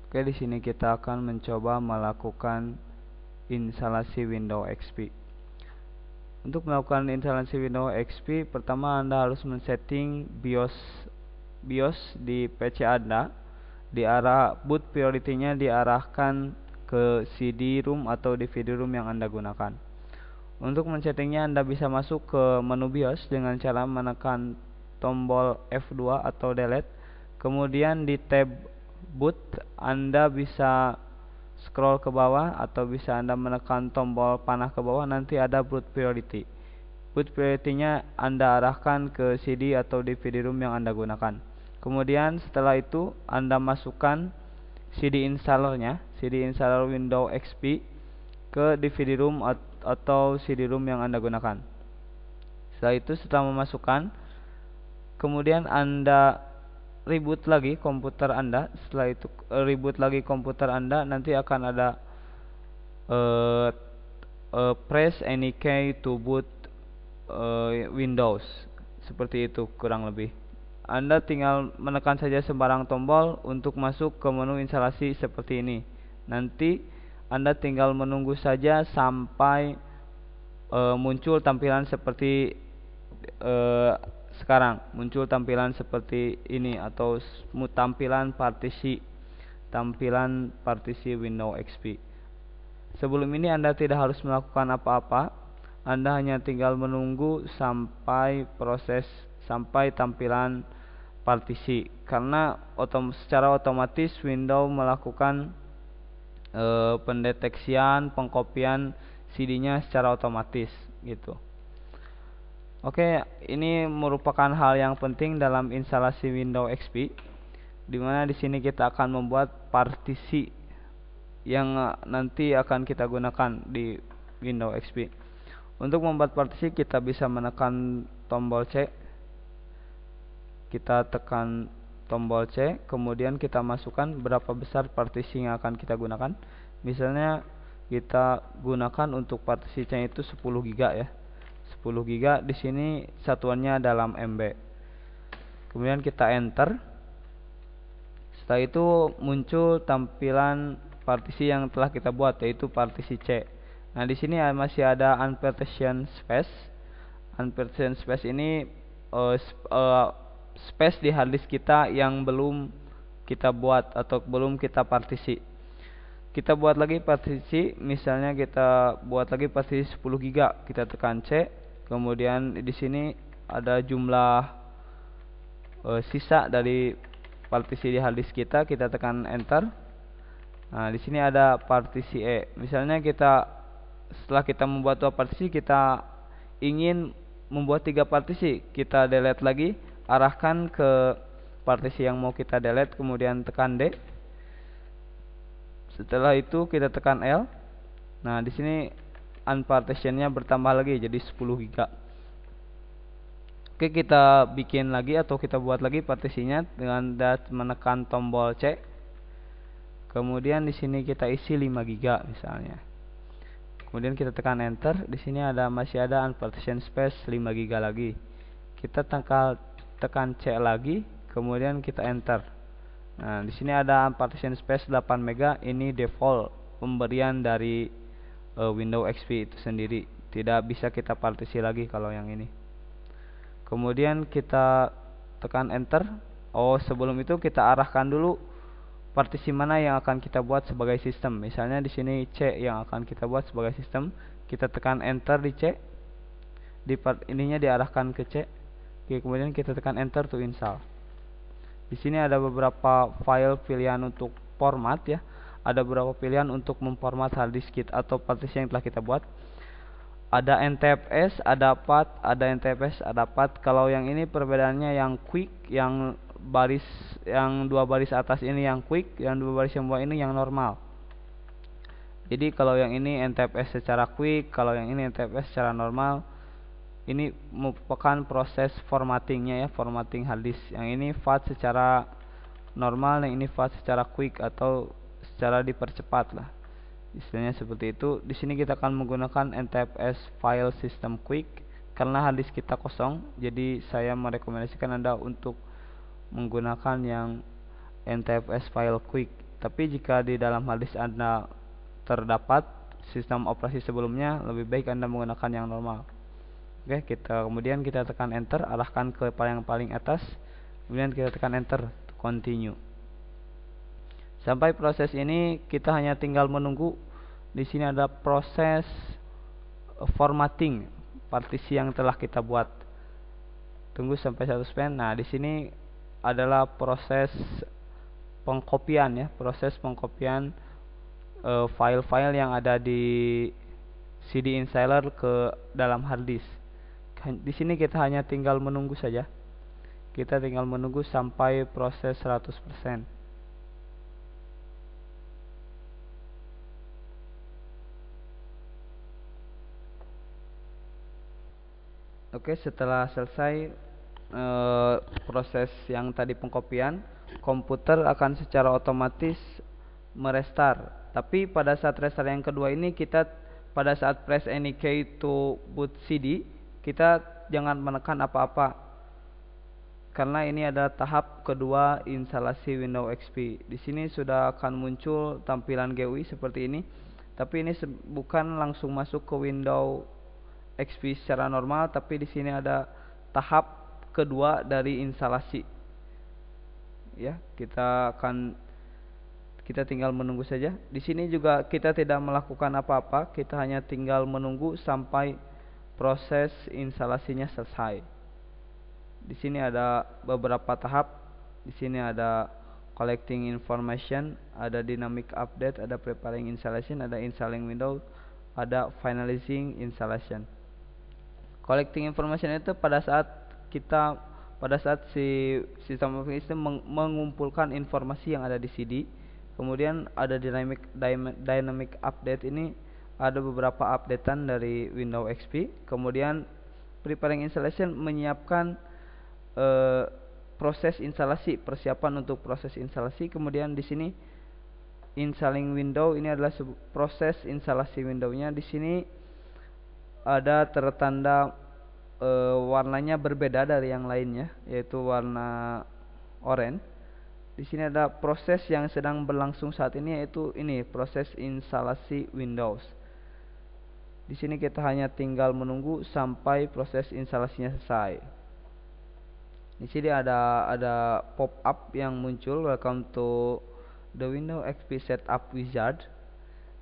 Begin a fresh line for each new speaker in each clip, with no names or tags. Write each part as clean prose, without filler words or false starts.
Oke, di sini kita akan mencoba melakukan instalasi Windows XP. Untuk melakukan instalasi Windows XP, pertama Anda harus men-setting BIOS di PC Anda. Boot priority-nya diarahkan ke CD-ROM atau DVD-ROM yang Anda gunakan. Untuk men-settingnya, Anda bisa masuk ke menu BIOS dengan cara menekan tombol F2 atau delete. Kemudian di tab boot, Anda bisa scroll ke bawah atau bisa Anda menekan tombol panah ke bawah, nanti ada boot priority. Boot priority-nya Anda arahkan ke CD atau DVD-ROM yang Anda gunakan. Kemudian setelah itu Anda masukkan CD installernya, CD installer Windows XP ke DVD-ROM atau CD-ROM yang Anda gunakan. Setelah itu, setelah memasukkan, kemudian Anda reboot lagi komputer Anda. Setelah itu reboot lagi komputer Anda, nanti akan ada press any key to boot Windows. Seperti itu kurang lebih. Anda tinggal menekan saja sembarang tombol untuk masuk ke menu instalasi seperti ini. Nanti Anda tinggal menunggu saja sampai muncul tampilan seperti sekarang, muncul tampilan seperti ini atau tampilan partisi Windows XP. Sebelum ini Anda tidak harus melakukan apa-apa. Anda hanya tinggal menunggu sampai tampilan partisi, karena secara otomatis Windows melakukan pendeteksian pengkopian CD-nya secara otomatis gitu. Oke, ini merupakan hal yang penting dalam instalasi Windows XP, di mana di sini kita akan membuat partisi yang nanti akan kita gunakan di Windows XP. Untuk membuat partisi, kita bisa menekan tombol C. Kita tekan tombol C, kemudian kita masukkan berapa besar partisi yang akan kita gunakan. Misalnya kita gunakan untuk partisi C itu 10 GB ya. 10 GB di sini satuannya dalam MB. Kemudian kita enter. Setelah itu muncul tampilan partisi yang telah kita buat, yaitu partisi C. Nah, di sini masih ada unpartitioned space. Unpartitioned space ini space di harddisk kita yang belum kita buat atau belum kita partisi. Kita buat lagi partisi, misalnya kita buat lagi partisi 10 GB. Kita tekan C, kemudian di sini ada jumlah sisa dari partisi di harddisk kita tekan enter. Nah, di sini ada partisi E. Misalnya setelah kita membuat 2 partisi, kita ingin membuat 3 partisi, kita delete lagi, arahkan ke partisi yang mau kita delete, kemudian tekan D. Setelah itu kita tekan L. Nah, di sini unpartitionnya bertambah lagi jadi 10 GB. Oke, kita bikin lagi atau kita buat lagi partisinya dengan menekan tombol C. Kemudian di sini kita isi 5 GB misalnya. Kemudian kita tekan enter. Di sini masih ada unpartitioned space 5 GB lagi. Kita tekan C lagi, kemudian kita enter. Nah, di sini ada partition space 8 MB. Ini default pemberian dari Windows XP itu sendiri. Tidak bisa kita partisi lagi kalau yang ini. Kemudian kita tekan enter. Sebelum itu kita arahkan dulu partisi mana yang akan kita buat sebagai sistem. Misalnya di sini C yang akan kita buat sebagai sistem. Kita tekan enter di C. Ininya diarahkan ke C. Oke, kemudian kita tekan enter to install. Di sini ada beberapa file pilihan untuk format ya. Ada beberapa pilihan untuk memformat hard disk kita atau partisi yang telah kita buat. Ada NTFS, ada PAT, ada NTFS, ada PAT. Kalau yang ini perbedaannya yang quick, yang 2 baris atas ini yang quick, yang 2 baris yang bawah ini yang normal. Jadi kalau yang ini NTFS secara quick, kalau yang ini NTFS secara normal. Ini merupakan proses formattingnya ya, formatting hard disk. Yang ini FAT secara normal, yang ini FAT secara quick atau secara dipercepat lah. Istilahnya seperti itu. Di sini kita akan menggunakan NTFS file system quick karena hard disk kita kosong. Jadi saya merekomendasikan Anda untuk menggunakan yang NTFS file quick. Tapi jika di dalam hard disk Anda terdapat sistem operasi sebelumnya, lebih baik Anda menggunakan yang normal. Oke, kemudian kita tekan enter, arahkan ke yang paling atas. Kemudian kita tekan enter, continue. Sampai proses ini kita hanya tinggal menunggu. Di sini ada proses formatting partisi yang telah kita buat. Tunggu sampai 100%. Nah, di sini adalah proses pengkopian ya, proses pengkopian file-file yang ada di CD installer ke dalam hard disk. Di sini kita hanya tinggal menunggu saja. Kita tinggal menunggu sampai proses 100%. Oke, setelah selesai proses yang tadi pengkopian, komputer akan secara otomatis merestart. Tapi pada saat restart yang kedua ini, kita pada saat press any key to boot CD, kita jangan menekan apa-apa, karena ini adalah tahap kedua instalasi Windows XP. Di sini sudah akan muncul tampilan GUI seperti ini, tapi ini bukan langsung masuk ke Windows XP secara normal, tapi di sini ada tahap kedua dari instalasi. Ya, kita tinggal menunggu saja. Di sini juga kita tidak melakukan apa-apa, kita hanya tinggal menunggu sampai proses instalasinya selesai. Di sini ada beberapa tahap. Di sini ada collecting information, ada dynamic update, ada preparing installation, ada installing Windows, ada finalizing installation. Collecting information itu pada saat si sistem operating system mengumpulkan informasi yang ada di CD. Kemudian ada dynamic update, ini ada beberapa updatean dari Windows XP. Kemudian preparing installation menyiapkan proses instalasi, persiapan untuk proses instalasi. Kemudian di sini installing Windows, ini adalah proses instalasi Windows-nya. Di sini ada tertanda warnanya berbeda dari yang lainnya, yaitu warna oranye. Di sini ada proses yang sedang berlangsung saat ini, yaitu ini proses instalasi Windows. Di sini kita hanya tinggal menunggu sampai proses instalasinya selesai. Di sini ada pop-up yang muncul, welcome to the Windows XP Setup Wizard.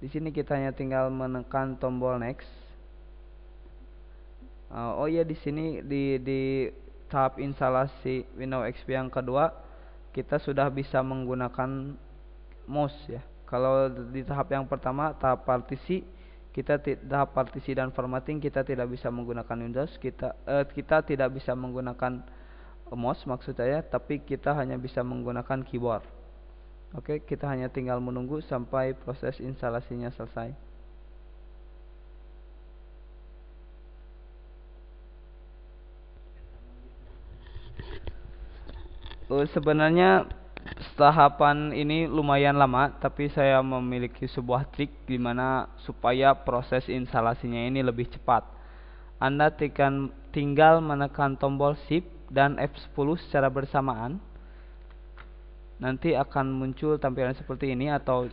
Di sini kita hanya tinggal menekan tombol next. Oh ya, di sini di tahap instalasi Windows XP yang kedua, kita sudah bisa menggunakan mouse ya. Kalau di tahap yang pertama, tahap partisi, tahap partisi dan formatting, kita tidak bisa menggunakan Windows, kita tidak bisa menggunakan mouse maksud saya, tapi kita hanya bisa menggunakan keyboard. Oke, kita hanya tinggal menunggu sampai proses instalasinya selesai. Sebenarnya tahapan ini lumayan lama, tapi saya memiliki sebuah trik di mana supaya proses instalasinya ini lebih cepat. Anda tinggal menekan tombol Shift dan F10 secara bersamaan. Nanti akan muncul tampilan seperti ini atau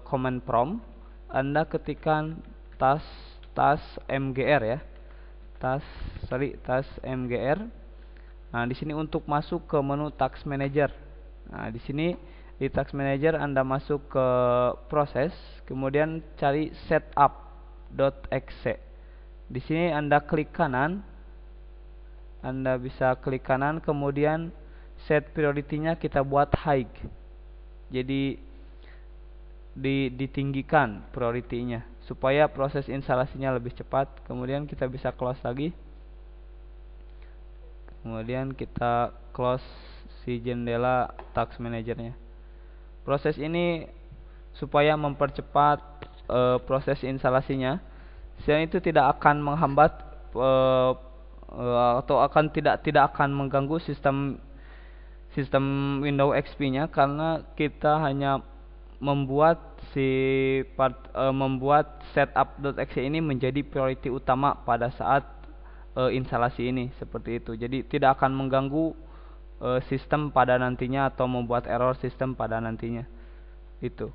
command prompt. Anda ketikkan tas mgr ya. Tas mgr. Nah, di sini untuk masuk ke menu Task Manager. Nah, di sini di Task Manager Anda masuk ke proses, kemudian cari setup.exe. Di sini Anda klik kanan. Anda bisa klik kanan, kemudian set priority-nya kita buat high. Jadi ditinggikan priority-nya supaya proses instalasinya lebih cepat. Kemudian kita bisa close lagi. Kemudian kita close si jendela Task Manager-nya. Proses ini supaya mempercepat proses instalasinya, selain itu tidak akan menghambat atau tidak akan mengganggu sistem Windows XP-nya, karena kita hanya membuat setup.exe ini menjadi priority utama pada saat instalasi ini, seperti itu. Jadi tidak akan mengganggu sistem pada nantinya atau membuat error sistem pada nantinya. Itu.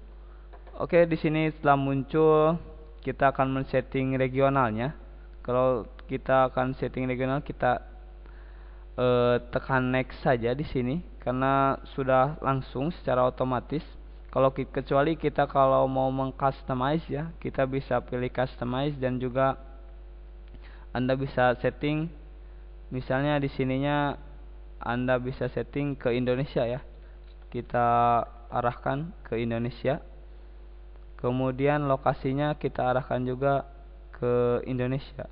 Oke, di sini setelah muncul kita akan men-setting regionalnya. Kalau kita akan setting regional, kita tekan next saja di sini karena sudah langsung secara otomatis. Kecuali kita kalau mau mengcustomize ya, kita bisa pilih customize dan juga Anda bisa setting misalnya di sininya Anda bisa setting ke Indonesia ya. Kita arahkan ke Indonesia. Kemudian lokasinya kita arahkan juga ke Indonesia.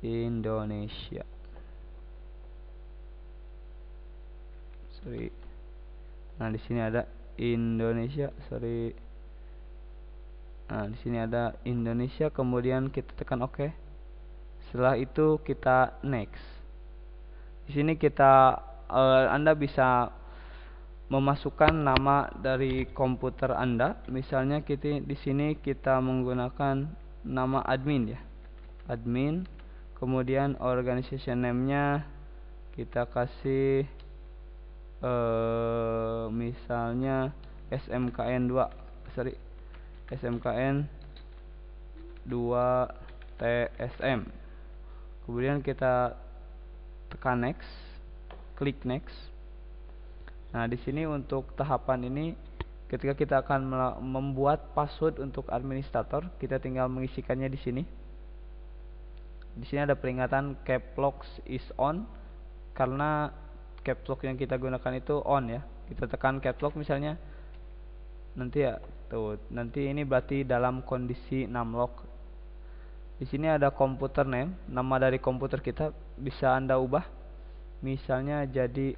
Indonesia. Sorry. Nah, di sini ada Indonesia, sorry. Nah, di sini ada Indonesia, kemudian kita tekan OK. Setelah itu kita next. Di sini Anda bisa memasukkan nama dari komputer Anda. Misalnya di sini kita menggunakan nama admin ya. Admin. Kemudian organization name-nya kita kasih misalnya SMKN 2 TSM. Kemudian kita tekan next, klik next. Nah, di sini untuk tahapan ini ketika kita akan membuat password untuk administrator, kita tinggal mengisikannya di sini. Di sini ada peringatan caps lock is on karena caps lock yang kita gunakan itu on ya. Kita tekan caps lock misalnya. Nanti ya, tuh. Nanti ini berarti dalam kondisi numlock. Di sini ada computer name, nama dari komputer kita bisa Anda ubah. Misalnya jadi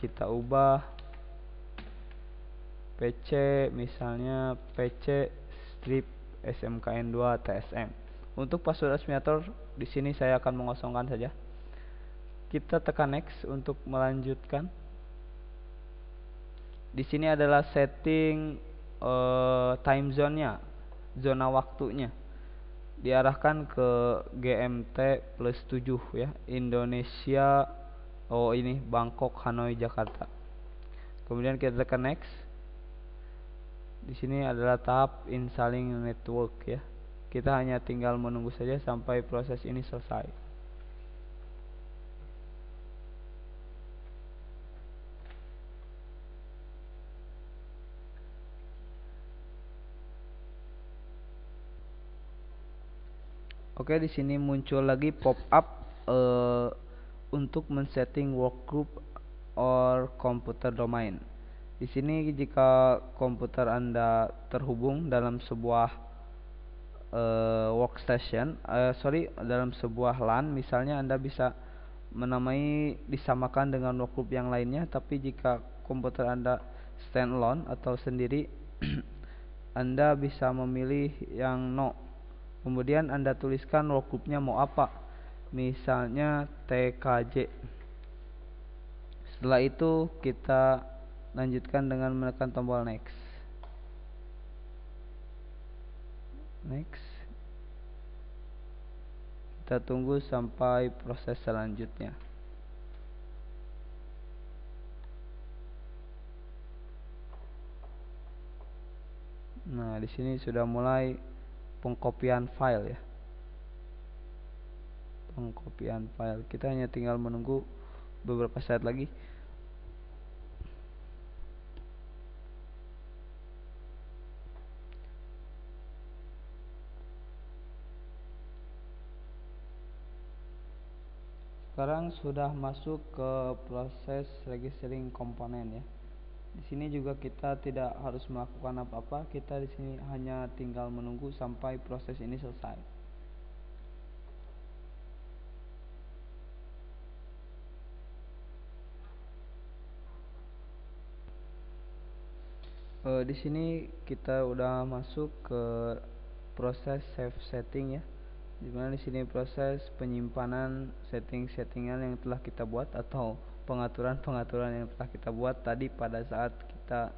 kita ubah PC, misalnya PC strip SMKN 2 TSM. Untuk password administrator di sini saya akan mengosongkan saja. Kita tekan next untuk melanjutkan. Di sini adalah setting time zone-nya, zona waktunya. Diarahkan ke GMT plus 7 ya, Indonesia. Oh, ini Bangkok, Hanoi, Jakarta. Kemudian kita tekan next. Di sini adalah tahap installing network ya. Kita hanya tinggal menunggu saja sampai proses ini selesai. Oke, di sini muncul lagi pop up untuk men-setting workgroup or computer domain. Di sini jika komputer Anda terhubung dalam sebuah workstation, dalam sebuah LAN, misalnya Anda bisa disamakan dengan workgroup yang lainnya. Tapi jika komputer Anda standalone atau sendiri, Anda bisa memilih yang no. Kemudian Anda tuliskan workgroupnya mau apa, misalnya TKJ. Setelah itu kita lanjutkan dengan menekan tombol next. Kita tunggu sampai proses selanjutnya. Nah, di sini sudah mulai pengkopian file ya. Pengkopian file. Kita hanya tinggal menunggu beberapa saat lagi. Sekarang sudah masuk ke proses registering komponen ya. Di sini juga kita tidak harus melakukan apa-apa. Kita di sini hanya tinggal menunggu sampai proses ini selesai. Di sini kita udah masuk ke proses save setting ya. Dimana di sini proses penyimpanan setting-settingan yang telah kita buat atau pengaturan-pengaturan yang telah kita buat tadi pada saat kita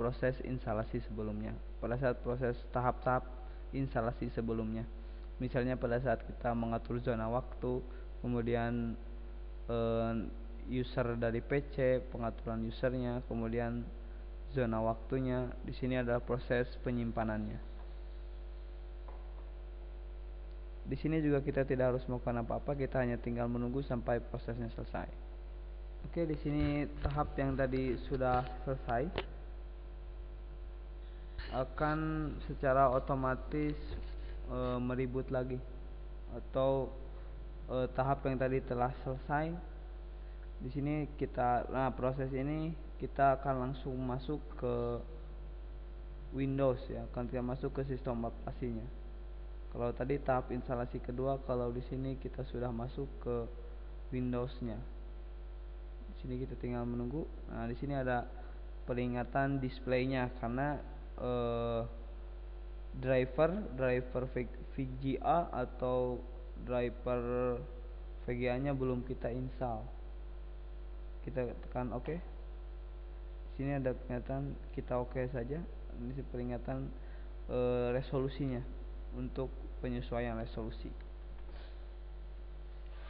proses instalasi sebelumnya, pada saat proses tahap-tahap instalasi sebelumnya. Misalnya pada saat kita mengatur zona waktu, kemudian user dari PC, pengaturan usernya, kemudian zona waktunya. Di sini adalah proses penyimpanannya. Di sini juga kita tidak harus melakukan apa-apa, kita hanya tinggal menunggu sampai prosesnya selesai. Oke, di sini tahap yang tadi sudah selesai akan secara otomatis meribut lagi, atau tahap yang tadi telah selesai. Di sini proses ini kita akan langsung masuk ke Windows ya, akan kita masuk ke sistem operasinya. Kalau tadi tahap instalasi kedua, kalau di sini kita sudah masuk ke Windows-nya. Di sini kita tinggal menunggu. Nah, di sini ada peringatan display-nya karena driver VGA atau driver VGA-nya belum kita install. Kita tekan OK. Di sini ada peringatan kita OK saja. Ini peringatan resolusinya untuk penyesuaian resolusi.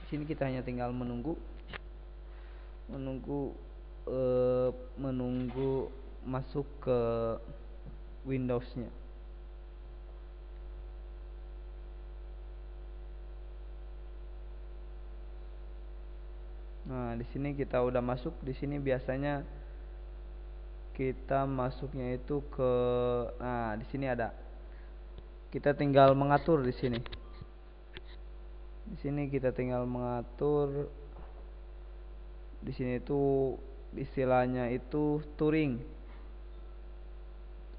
Di sini kita hanya tinggal menunggu masuk ke Windows-nya. Nah, di sini kita udah masuk. Di sini biasanya kita masuknya itu ke di sini ada. Kita tinggal mengatur di sini. Di sini kita tinggal mengatur. Di sini itu istilahnya itu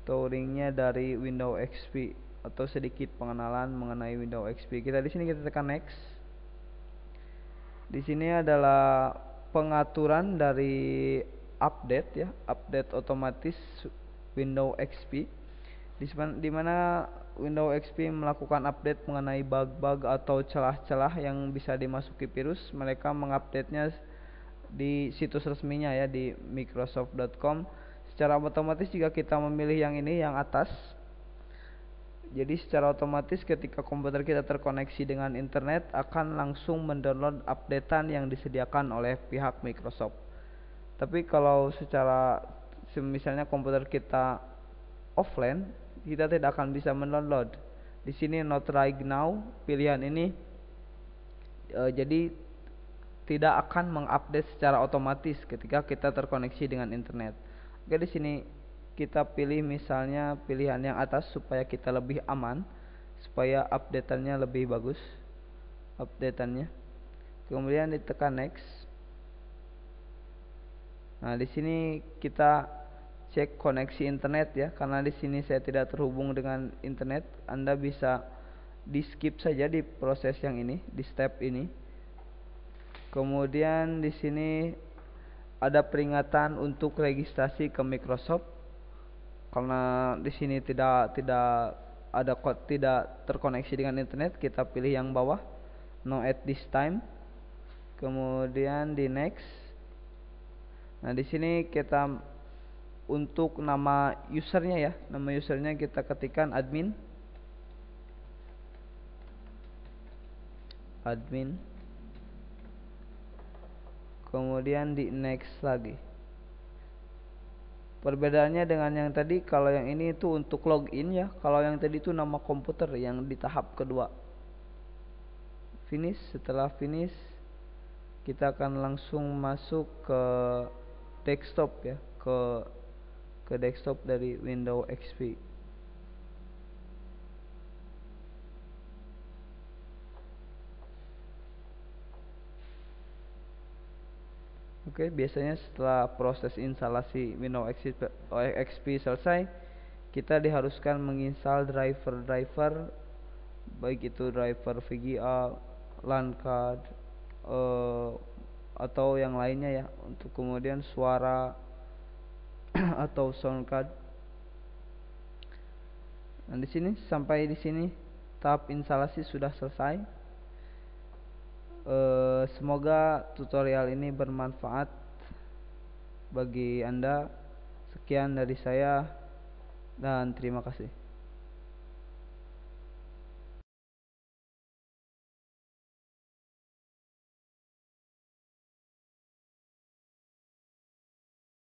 Touringnya dari Windows XP atau sedikit pengenalan mengenai Windows XP. Di sini kita tekan next. Di sini adalah pengaturan dari update ya, update otomatis Windows XP. Di mana Windows XP melakukan update mengenai bug-bug atau celah-celah yang bisa dimasuki virus. Mereka mengupdate-nya di situs resminya ya, di microsoft.com. Secara otomatis jika kita memilih yang ini, yang atas, jadi secara otomatis ketika komputer kita terkoneksi dengan internet akan langsung mendownload updatean yang disediakan oleh pihak Microsoft. Tapi kalau misalnya komputer kita offline, kita tidak akan bisa mendownload. Di sini not right now, pilihan ini jadi tidak akan mengupdate secara otomatis ketika kita terkoneksi dengan internet. Oke, di sini kita pilih misalnya pilihan yang atas supaya kita lebih aman, supaya updateannya lebih bagus. Kemudian ditekan next. Nah, di sini kita cek koneksi internet ya, karena di sini saya tidak terhubung dengan internet. Anda bisa di skip saja di proses yang ini, di step ini. Kemudian di sini ada peringatan untuk registrasi ke Microsoft. Karena di sini tidak terkoneksi dengan internet, kita pilih yang bawah, no at this time. Kemudian di next. Nah, di sini kita untuk nama usernya ya, nama usernya kita ketikkan admin. Kemudian di next lagi. Perbedaannya dengan yang tadi, kalau yang ini itu untuk login ya, kalau yang tadi itu nama komputer yang di tahap kedua. Finish. Setelah finish, kita akan langsung masuk ke desktop ya, ke desktop dari Windows XP. Oke, biasanya setelah proses instalasi Windows XP selesai, kita diharuskan menginstal driver baik itu driver VGA, LAN card, atau yang lainnya ya, untuk kemudian suara atau sound card. Nah, sampai di sini tahap instalasi sudah selesai. Semoga tutorial ini bermanfaat bagi Anda. Sekian dari saya dan terima kasih.